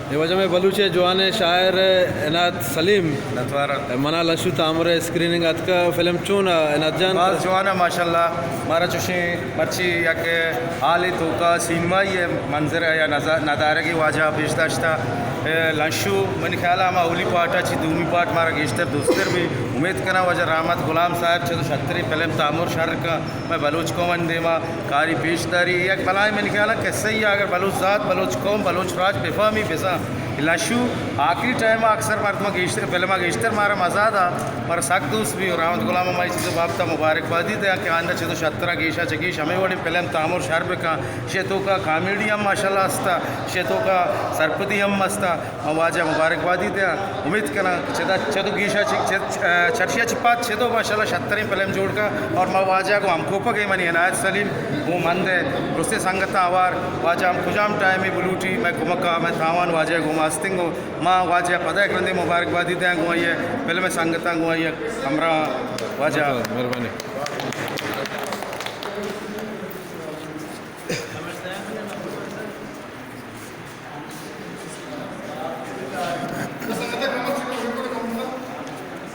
ये वजह में बलूच जवान शायर इनात सलीम नतवारा मना लशु तामरे स्क्रीनिंग अत का फिल्म चून इनात जान बाज जवाना माशाल्लाह मारा चुशी मर्ची या के हाली तो का सिनेमा ये मंजर है या नज़ारे की वाजा पेशदाश्ता लंशु मन ख्याल हम अवली पार्टा ची दूमी पार्ट मारा गेस्टर दोस्तर भी उम्मीद करना वजह रहमत गुलाम साहब चलो छतरी फिल्म तामुर शहर का मैं बलूच कौम देवा कारी पेशदारी एक भलाई मन ख्याल कैसे ही अगर बलूच ज़ात बलूच कौम बलूच राज बेफामी बेसा लशु आखिरी टाइम अक्सर मरतमा गेस्टर फिल्म गेस्टर मारा मजा था मारा सख्त दोस्त भी रहमत गुलाम माई चीज़ बाबता मुबारकबादी थे कि आंदा चलो छतरा गेशा चकीश हमें वही फिल्म तामुर शहर का शेतों का कॉमेडी हम माशाल्लाह हस्ता शेतों का सरपति हम मस्ता वाजा मुबारकबादी थे उम्मीद करना चदा चदो गेशा चर्चिया चिपात चदो माशाल्लाह छतरी फिल्म जोड़ का और माँ वाजा को हमको पके मनी इनायत सलीम वो मंद है रुस्ते संगत आवार वाजा हम खुजाम टाइम में बुलूटी मैं घुमका मैं थावान वाजा घुमास्तिंग माँ वाजा पता करने मुबारकबादी थे गुआइए फिल्म संगत गुआइए हमरा वाजा मेहरबानी।